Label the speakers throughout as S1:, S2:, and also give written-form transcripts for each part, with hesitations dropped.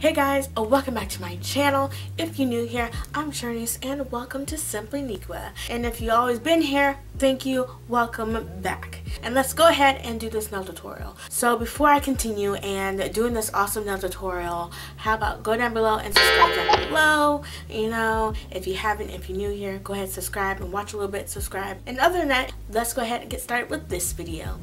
S1: Hey guys, welcome back to my channel. If you're new here, I'm Shanice and welcome to Simply Nikwa. And if you've always been here, thank you, welcome back. And let's go ahead and do this nail tutorial. So before I continue and doing this awesome nail tutorial, how about go down below and subscribe down below. You know, if you haven't, if you're new here, go ahead and subscribe and watch a little bit, subscribe. And other than that, let's go ahead and get started with this video.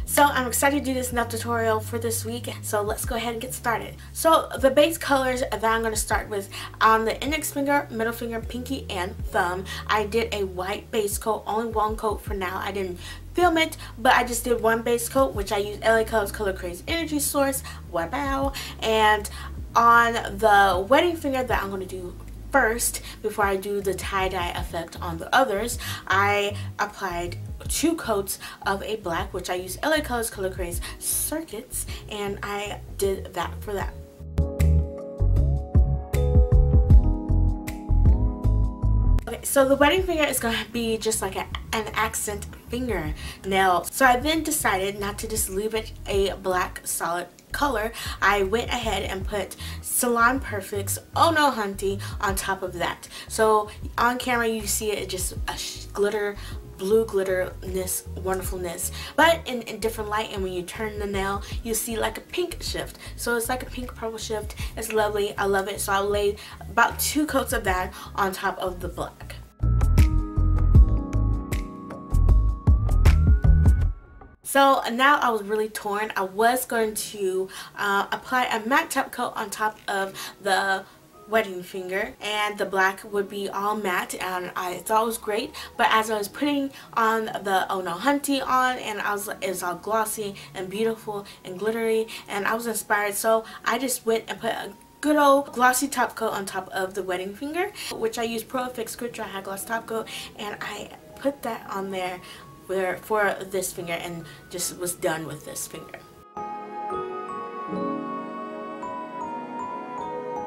S1: So I'm excited to do this nail tutorial for this week, so let's go ahead and get started. So the base colors that I'm going to start with on the index finger, middle finger, pinky, and thumb, I did a white base coat, only one coat for now. I didn't film it, but I just did one base coat, which I used LA Colors Color Craze Energy Source, wow. And on the wedding finger that I'm going to do first, before I do the tie-dye effect on the others, I applied 2 coats of a black, which I use LA Colors Color Craze Circuits, and I did that for that. Okay, so the wedding finger is going to be just like an accent finger nail. So I then decided not to just leave it a black solid color. I went ahead and put Salon Perfect's Oh No Hunty on top of that. So on camera you see it just a glitter, blue glitterness, wonderfulness, but in different light, and when you turn the nail you see like a pink shift. So it's like a pink purple shift. It's lovely. I love it. So I laid about 2 coats of that on top of the black. So now I was really torn. I was going to apply a matte top coat on top of the wedding finger, and the black would be all matte, and I thought it was great. But as I was putting on the Oh No Hunty on, and it was all glossy and beautiful and glittery, and I was inspired, so I just went and put a good old glossy top coat on top of the wedding finger, which I used Pro Effects Quick Dry High Gloss top coat, and I put that on there for this finger and just was done with this finger.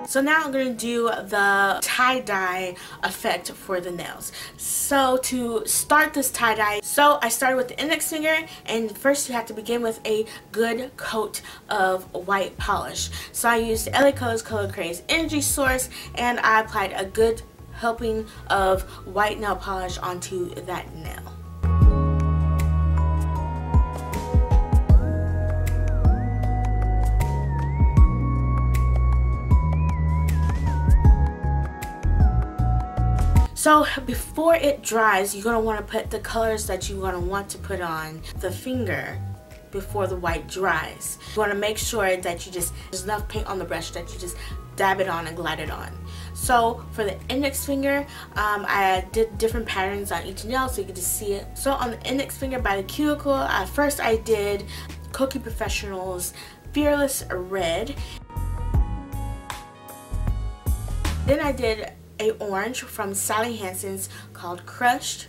S1: So now I'm going to do the tie-dye effect for the nails. So to start this tie-dye, so I started with the index finger, and first you have to begin with a good coat of white polish. So I used LA Colors Color Craze Energy Source, and I applied a good helping of white nail polish onto that nail. So before it dries, you're going to want to put the colors that you're going to want to put on the finger before the white dries. You want to make sure that there's enough paint on the brush that you just dab it on and glide it on. So for the index finger, I did different patterns on each nail so you can just see it. So on the index finger by the cuticle, first I did KOKIE Professional's Fearless Red. Then I did a orange from Sally Hansen's called Crushed.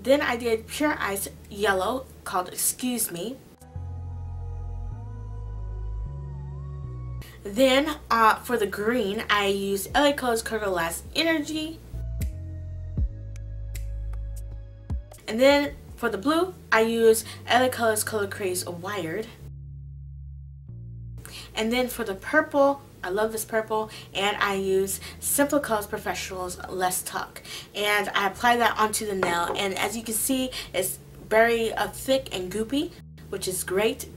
S1: Then I did Pure Ice Yellow called Excuse Me. Then for the green, I used LA Colors Color Last Energy. And then for the blue, I used LA Colors Color Craze Wired. And then for the purple, I love this purple, and I use SINFULCOLORS Professional's Less Talk. And I apply that onto the nail, and as you can see, it's very thick and goopy, which is great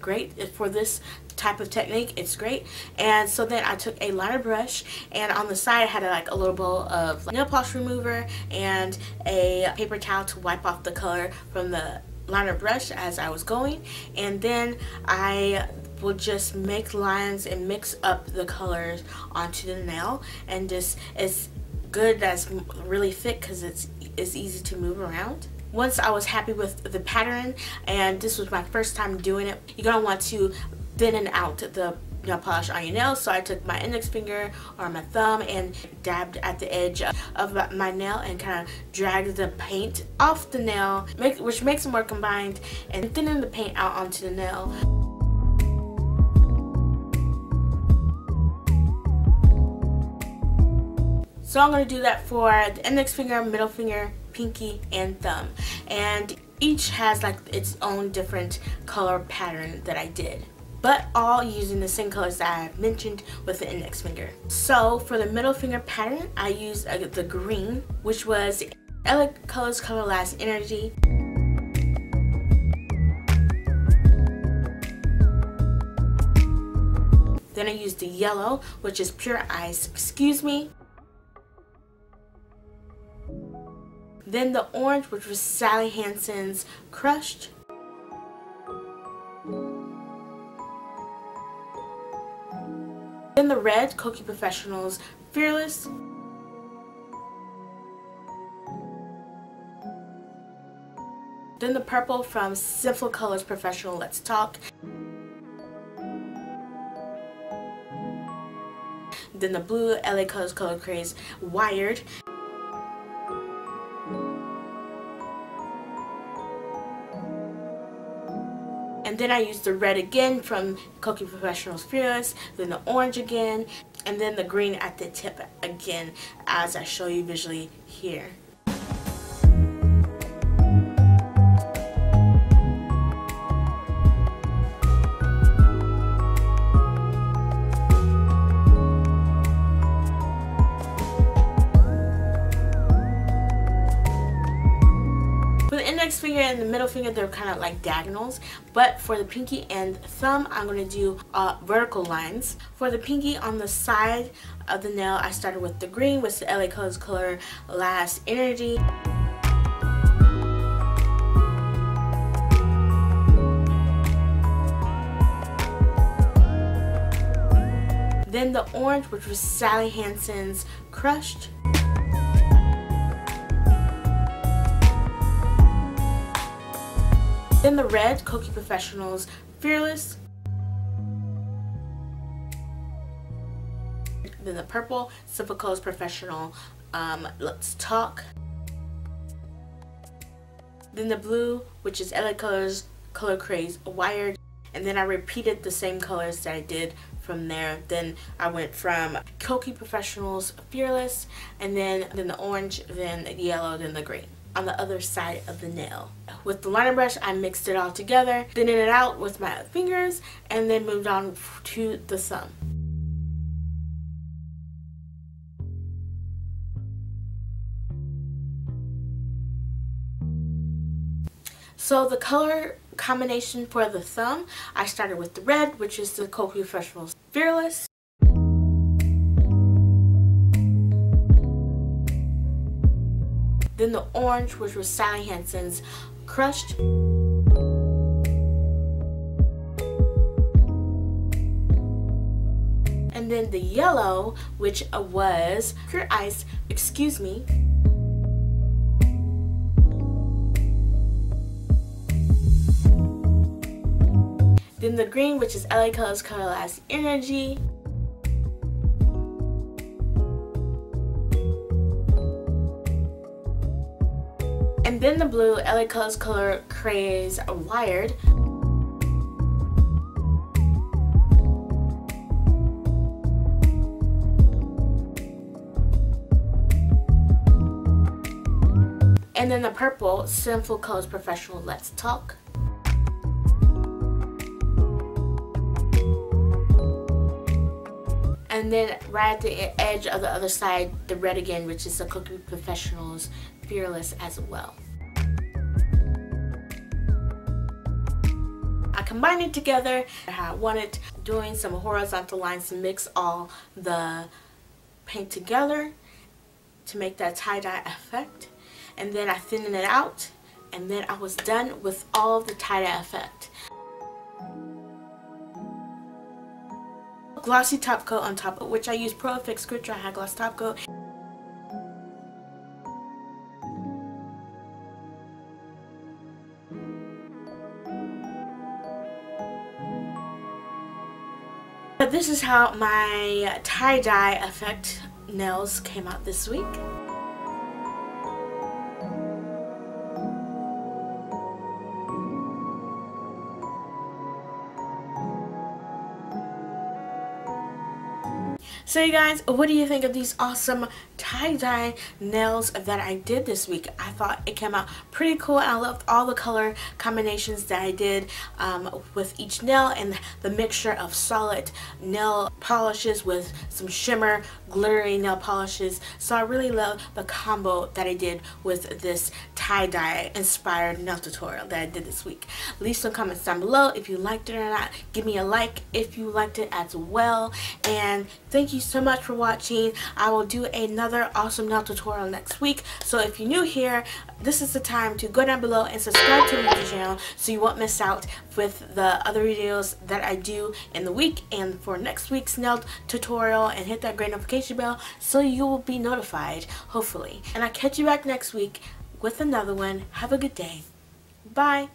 S1: for this type of technique. It's great. And so then I took a liner brush, and on the side I had like a little bowl of nail polish remover and a paper towel to wipe off the color from the liner brush as I was going, and then I will just make lines and mix up the colors onto the nail, and just it's good that's really thick because it's easy to move around. Once I was happy with the pattern, and this was my first time doing it, you're gonna want to thin out the nail polish on your nails. So I took my index finger or my thumb and dabbed at the edge of my nail and kind of dragged the paint off the nail, which makes it more combined, and thinning the paint out onto the nail. So I'm going to do that for the index finger, middle finger, pinky, and thumb. And each has like its own different color pattern that I did, but all using the same colors that I mentioned with the index finger. So for the middle finger pattern, I used the green, which was LA Colors Color Last Energy. Then I used the yellow, which is Pure Ice, Excuse Me. Then the orange, which was Sally Hansen's Crushed. Then the red, KOKIE Professional's Fearless. Then the purple from SINFULCOLORS Professional Let's Talk. Then the blue, LA Colors Color Craze Wired. And then I used the red again from KOKIE Professional's Fearless, then the orange again, and then the green at the tip again, as I show you visually here. Index finger and the middle finger, they're kind of like diagonals, but for the pinky and thumb, I'm going to do vertical lines. For the pinky on the side of the nail, I started with the green, with the LA Colors Color Last Energy. Then the orange, which was Sally Hansen's Crushed. Then the red, KOKIE Professional's Fearless. Then the purple, SINFULCOLORS Professional Let's Talk. Then the blue, which is LA Colors Color Craze Wired. And then I repeated the same colors that I did from there. Then I went from KOKIE Professional's Fearless, and then the orange, then the yellow, then the green on the other side of the nail. With the liner brush, I mixed it all together, thinning it out with my fingers, and then moved on to the thumb. So the color combination for the thumb, I started with the red, which is the KOKIE Professional's Fearless. Then the orange, which was Sally Hansen's Crushed. And then the yellow, which was Pure Ice, Excuse Me. Then the green, which is LA Colors Color Last Energy. And then the blue, LA Colors Color Craze Wired. And then the purple, SINFULCOLORS Professional Let's Talk. And then right at the edge of the other side, the red again, which is the KOKIE Professional's Fearless as well. I combined it together how I wanted, doing some horizontal lines to mix all the paint together to make that tie-dye effect. And then I thinned it out, and then I was done with all of the tie-dye effect. Glossy top coat on top of which I use Pro Effects Grit Dry High Gloss Top Coat. But this is how my tie-dye effect nails came out this week. So you guys, what do you think of these awesome tie-dye nails that I did this week? I thought it came out pretty cool, and I loved all the color combinations that I did with each nail, and the mixture of solid nail polishes with some shimmer glittery nail polishes. So I really love the combo that I did with this tie-dye inspired nail tutorial that I did this week. Leave some comments down below if you liked it or not. Give me a like if you liked it as well, and thank you so much for watching. I will do another awesome nail tutorial next week, so if you're new here, this is the time to go down below and subscribe to my channel so you won't miss out with the other videos that I do in the week and for next week's nail tutorial, and hit that great notification bell so you will be notified, hopefully. And I'll catch you back next week with another one. Have a good day. Bye.